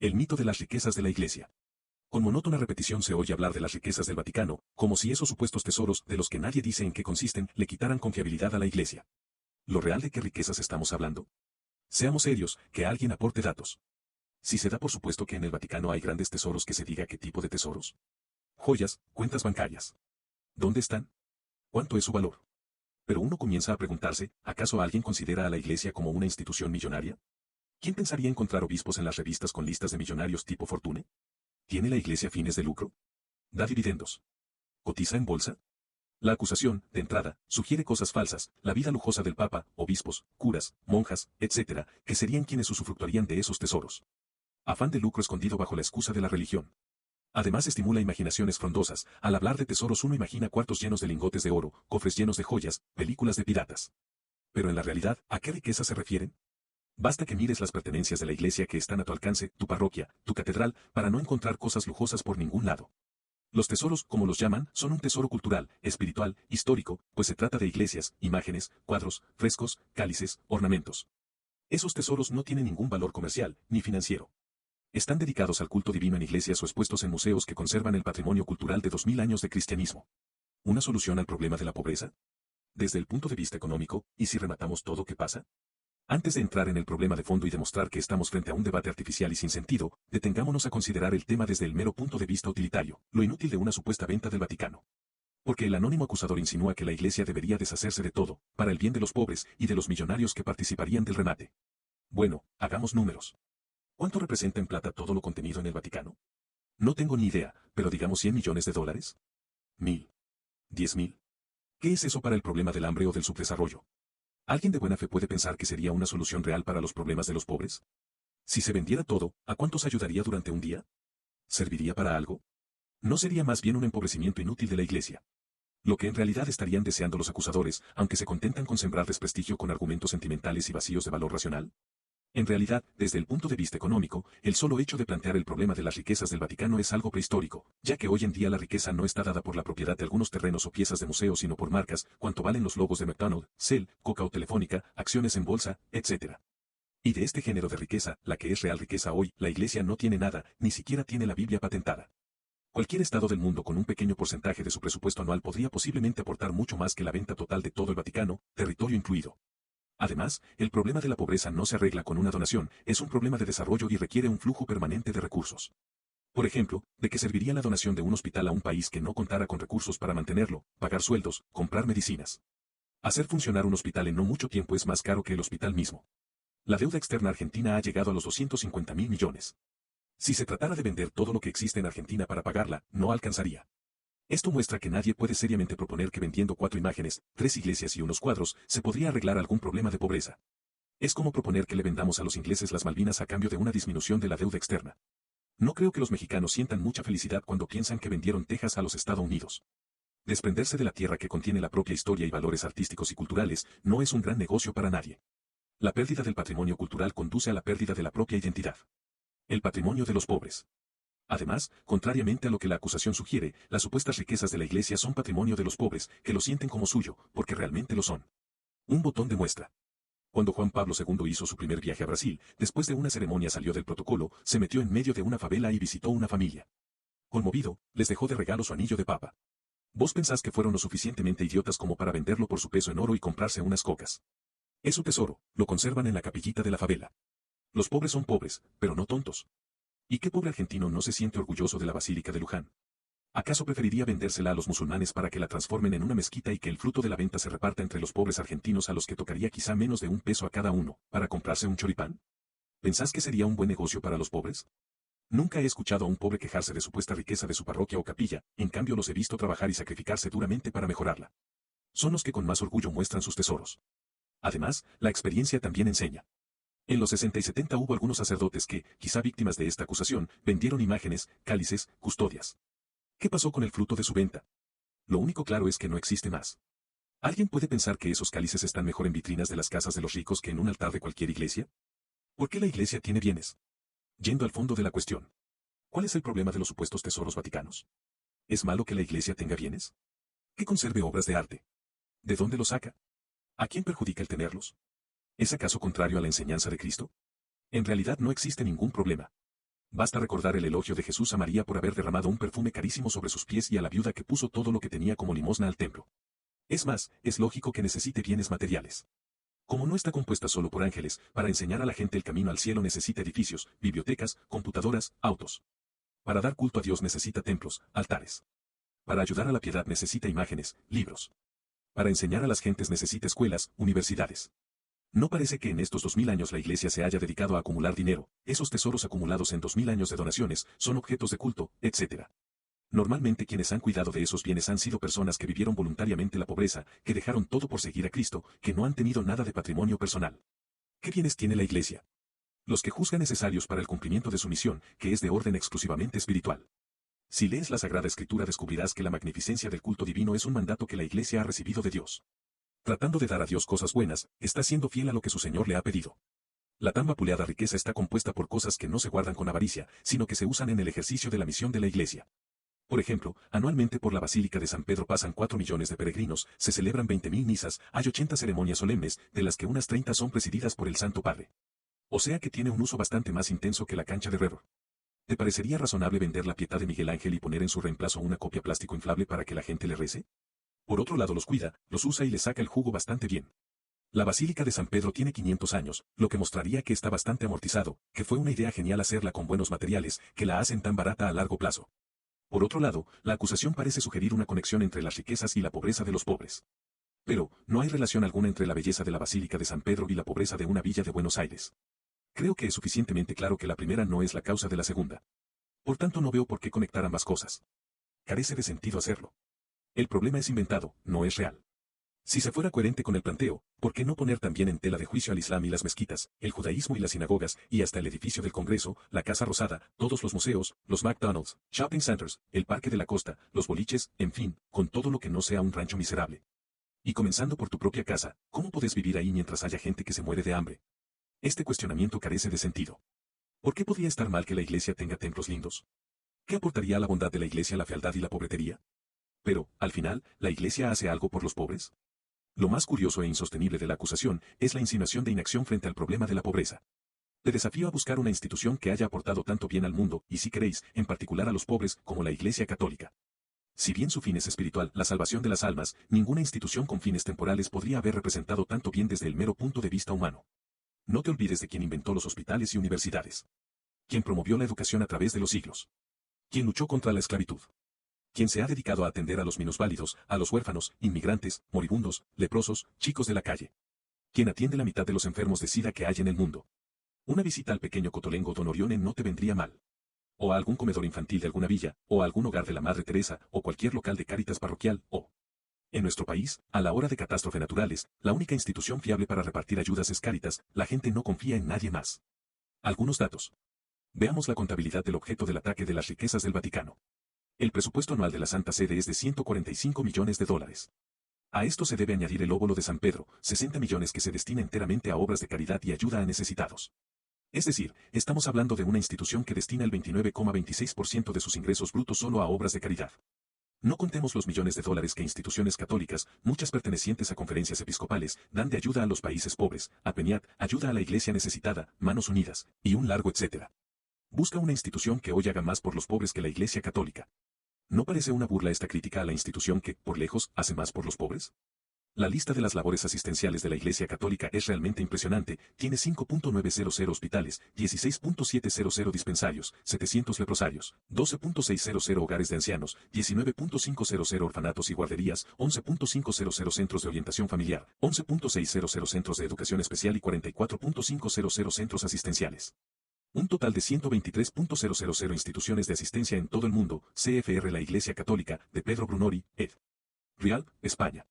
El mito de las riquezas de la Iglesia. Con monótona repetición se oye hablar de las riquezas del Vaticano, como si esos supuestos tesoros, de los que nadie dice en qué consisten, le quitaran confiabilidad a la Iglesia. ¿Lo real de qué riquezas estamos hablando? Seamos serios, que alguien aporte datos. Si se da por supuesto que en el Vaticano hay grandes tesoros, que se diga qué tipo de tesoros. Joyas, cuentas bancarias. ¿Dónde están? ¿Cuánto es su valor? Pero uno comienza a preguntarse, ¿acaso alguien considera a la Iglesia como una institución millonaria? ¿Quién pensaría encontrar obispos en las revistas con listas de millonarios tipo Fortune? ¿Tiene la Iglesia fines de lucro? ¿Da dividendos? ¿Cotiza en bolsa? La acusación, de entrada, sugiere cosas falsas: la vida lujosa del Papa, obispos, curas, monjas, etc., que serían quienes usufructuarían de esos tesoros. Afán de lucro escondido bajo la excusa de la religión. Además estimula imaginaciones frondosas. Al hablar de tesoros uno imagina cuartos llenos de lingotes de oro, cofres llenos de joyas, películas de piratas. Pero en la realidad, ¿a qué riqueza se refieren? Basta que mires las pertenencias de la Iglesia que están a tu alcance, tu parroquia, tu catedral, para no encontrar cosas lujosas por ningún lado. Los tesoros, como los llaman, son un tesoro cultural, espiritual, histórico, pues se trata de iglesias, imágenes, cuadros, frescos, cálices, ornamentos. Esos tesoros no tienen ningún valor comercial, ni financiero. Están dedicados al culto divino en iglesias o expuestos en museos que conservan el patrimonio cultural de 2000 años de cristianismo. ¿Una solución al problema de la pobreza? Desde el punto de vista económico, ¿y si rematamos todo, qué pasa? Antes de entrar en el problema de fondo y demostrar que estamos frente a un debate artificial y sin sentido, detengámonos a considerar el tema desde el mero punto de vista utilitario, lo inútil de una supuesta venta del Vaticano. Porque el anónimo acusador insinúa que la Iglesia debería deshacerse de todo, para el bien de los pobres y de los millonarios que participarían del remate. Bueno, hagamos números. ¿Cuánto representa en plata todo lo contenido en el Vaticano? No tengo ni idea, pero digamos $100 millones. ¿1000? ¿10.000? ¿Qué es eso para el problema del hambre o del subdesarrollo? ¿Alguien de buena fe puede pensar que sería una solución real para los problemas de los pobres? Si se vendiera todo, ¿a cuántos ayudaría durante un día? ¿Serviría para algo? ¿No sería más bien un empobrecimiento inútil de la Iglesia? Lo que en realidad estarían deseando los acusadores, aunque se contentan con sembrar desprestigio con argumentos sentimentales y vacíos de valor racional. En realidad, desde el punto de vista económico, el solo hecho de plantear el problema de las riquezas del Vaticano es algo prehistórico, ya que hoy en día la riqueza no está dada por la propiedad de algunos terrenos o piezas de museo, sino por marcas, cuánto valen los logos de McDonald's, Shell, Coca o Telefónica, acciones en bolsa, etc. Y de este género de riqueza, la que es real riqueza hoy, la Iglesia no tiene nada, ni siquiera tiene la Biblia patentada. Cualquier estado del mundo con un pequeño porcentaje de su presupuesto anual podría posiblemente aportar mucho más que la venta total de todo el Vaticano, territorio incluido. Además, el problema de la pobreza no se arregla con una donación, es un problema de desarrollo y requiere un flujo permanente de recursos. Por ejemplo, ¿de qué serviría la donación de un hospital a un país que no contara con recursos para mantenerlo, pagar sueldos, comprar medicinas? Hacer funcionar un hospital en no mucho tiempo es más caro que el hospital mismo. La deuda externa argentina ha llegado a los 250.000 millones. Si se tratara de vender todo lo que existe en Argentina para pagarla, no alcanzaría. Esto muestra que nadie puede seriamente proponer que vendiendo 4 imágenes, 3 iglesias y unos cuadros, se podría arreglar algún problema de pobreza. Es como proponer que le vendamos a los ingleses las Malvinas a cambio de una disminución de la deuda externa. No creo que los mexicanos sientan mucha felicidad cuando piensan que vendieron Texas a los Estados Unidos. Desprenderse de la tierra que contiene la propia historia y valores artísticos y culturales no es un gran negocio para nadie. La pérdida del patrimonio cultural conduce a la pérdida de la propia identidad. El patrimonio de los pobres. Además, contrariamente a lo que la acusación sugiere, las supuestas riquezas de la Iglesia son patrimonio de los pobres, que lo sienten como suyo, porque realmente lo son. Un botón de muestra. Cuando Juan Pablo II hizo su primer viaje a Brasil, después de una ceremonia salió del protocolo, se metió en medio de una favela y visitó una familia. Conmovido, les dejó de regalo su anillo de papa. ¿Vos pensás que fueron lo suficientemente idiotas como para venderlo por su peso en oro y comprarse unas cocas? Es su tesoro, lo conservan en la capillita de la favela. Los pobres son pobres, pero no tontos. ¿Y qué pobre argentino no se siente orgulloso de la Basílica de Luján? ¿Acaso preferiría vendérsela a los musulmanes para que la transformen en una mezquita y que el fruto de la venta se reparta entre los pobres argentinos a los que tocaría quizá menos de $1 a cada uno, para comprarse un choripán? ¿Pensás que sería un buen negocio para los pobres? Nunca he escuchado a un pobre quejarse de supuesta riqueza de su parroquia o capilla, en cambio los he visto trabajar y sacrificarse duramente para mejorarla. Son los que con más orgullo muestran sus tesoros. Además, la experiencia también enseña. En los 60 y 70 hubo algunos sacerdotes que, quizá víctimas de esta acusación, vendieron imágenes, cálices, custodias. ¿Qué pasó con el fruto de su venta? Lo único claro es que no existe más. ¿Alguien puede pensar que esos cálices están mejor en vitrinas de las casas de los ricos que en un altar de cualquier iglesia? ¿Por qué la Iglesia tiene bienes? Yendo al fondo de la cuestión. ¿Cuál es el problema de los supuestos tesoros vaticanos? ¿Es malo que la Iglesia tenga bienes? ¿Que conserve obras de arte? ¿De dónde los saca? ¿A quién perjudica el tenerlos? ¿Es acaso contrario a la enseñanza de Cristo? En realidad no existe ningún problema. Basta recordar el elogio de Jesús a María por haber derramado un perfume carísimo sobre sus pies y a la viuda que puso todo lo que tenía como limosna al templo. Es más, es lógico que necesite bienes materiales. Como no está compuesta solo por ángeles, para enseñar a la gente el camino al cielo necesita edificios, bibliotecas, computadoras, autos. Para dar culto a Dios necesita templos, altares. Para ayudar a la piedad necesita imágenes, libros. Para enseñar a las gentes necesita escuelas, universidades. No parece que en estos 2000 años la Iglesia se haya dedicado a acumular dinero, esos tesoros acumulados en 2000 años de donaciones, son objetos de culto, etc. Normalmente quienes han cuidado de esos bienes han sido personas que vivieron voluntariamente la pobreza, que dejaron todo por seguir a Cristo, que no han tenido nada de patrimonio personal. ¿Qué bienes tiene la Iglesia? Los que juzga necesarios para el cumplimiento de su misión, que es de orden exclusivamente espiritual. Si lees la Sagrada Escritura descubrirás que la magnificencia del culto divino es un mandato que la Iglesia ha recibido de Dios. Tratando de dar a Dios cosas buenas, está siendo fiel a lo que su Señor le ha pedido. La tan vapuleada riqueza está compuesta por cosas que no se guardan con avaricia, sino que se usan en el ejercicio de la misión de la Iglesia. Por ejemplo, anualmente por la Basílica de San Pedro pasan 4 millones de peregrinos, se celebran 20.000 misas, hay 80 ceremonias solemnes, de las que unas 30 son presididas por el Santo Padre. O sea que tiene un uso bastante más intenso que la cancha de Herrero. ¿Te parecería razonable vender la Pietà de Miguel Ángel y poner en su reemplazo una copia plástico inflable para que la gente le rece? Por otro lado los cuida, los usa y les saca el jugo bastante bien. La Basílica de San Pedro tiene 500 años, lo que mostraría que está bastante amortizado, que fue una idea genial hacerla con buenos materiales, que la hacen tan barata a largo plazo. Por otro lado, la acusación parece sugerir una conexión entre las riquezas y la pobreza de los pobres. Pero, no hay relación alguna entre la belleza de la Basílica de San Pedro y la pobreza de una villa de Buenos Aires. Creo que es suficientemente claro que la primera no es la causa de la segunda. Por tanto no veo por qué conectar ambas cosas. Carece de sentido hacerlo. El problema es inventado, no es real. Si se fuera coherente con el planteo, ¿por qué no poner también en tela de juicio al Islam y las mezquitas, el judaísmo y las sinagogas, y hasta el edificio del Congreso, la Casa Rosada, todos los museos, los McDonald's, shopping centers, el Parque de la Costa, los boliches, en fin, con todo lo que no sea un rancho miserable? Y comenzando por tu propia casa, ¿cómo podés vivir ahí mientras haya gente que se muere de hambre? Este cuestionamiento carece de sentido. ¿Por qué podría estar mal que la Iglesia tenga templos lindos? ¿Qué aportaría a la bondad de la Iglesia la fealdad y la pobretería? Pero, al final, ¿la Iglesia hace algo por los pobres? Lo más curioso e insostenible de la acusación es la insinuación de inacción frente al problema de la pobreza. Te desafío a buscar una institución que haya aportado tanto bien al mundo, y si queréis, en particular a los pobres, como la Iglesia Católica. Si bien su fin es espiritual, la salvación de las almas, ninguna institución con fines temporales podría haber representado tanto bien desde el mero punto de vista humano. No te olvides de quien inventó los hospitales y universidades. Quien promovió la educación a través de los siglos. Quien luchó contra la esclavitud. Quien se ha dedicado a atender a los minusválidos, a los huérfanos, inmigrantes, moribundos, leprosos, chicos de la calle. Quien atiende la mitad de los enfermos de SIDA que hay en el mundo. Una visita al pequeño Cotolengo Don Orione no te vendría mal. O a algún comedor infantil de alguna villa, o a algún hogar de la Madre Teresa, o cualquier local de Cáritas parroquial, o... En nuestro país, a la hora de catástrofes naturales, la única institución fiable para repartir ayudas es Cáritas, la gente no confía en nadie más. Algunos datos. Veamos la contabilidad del objeto del ataque de las riquezas del Vaticano. El presupuesto anual de la Santa Sede es de 145 millones de dólares. A esto se debe añadir el óvulo de San Pedro, 60 millones que se destina enteramente a obras de caridad y ayuda a necesitados. Es decir, estamos hablando de una institución que destina el 29,26% de sus ingresos brutos solo a obras de caridad. No contemos los millones de dólares que instituciones católicas, muchas pertenecientes a conferencias episcopales, dan de ayuda a los países pobres, a PENIAT, ayuda a la iglesia necesitada, Manos Unidas, y un largo etcétera. Busca una institución que hoy haga más por los pobres que la Iglesia Católica. ¿No parece una burla esta crítica a la institución que, por lejos, hace más por los pobres? La lista de las labores asistenciales de la Iglesia Católica es realmente impresionante, tiene 5.900 hospitales, 16.700 dispensarios, 700 leprosarios, 12.600 hogares de ancianos, 19.500 orfanatos y guarderías, 11.500 centros de orientación familiar, 11.600 centros de educación especial y 44.500 centros asistenciales. Un total de 123.000 instituciones de asistencia en todo el mundo, CFR La Iglesia Católica, de Pedro Brunori, ed. Real, España.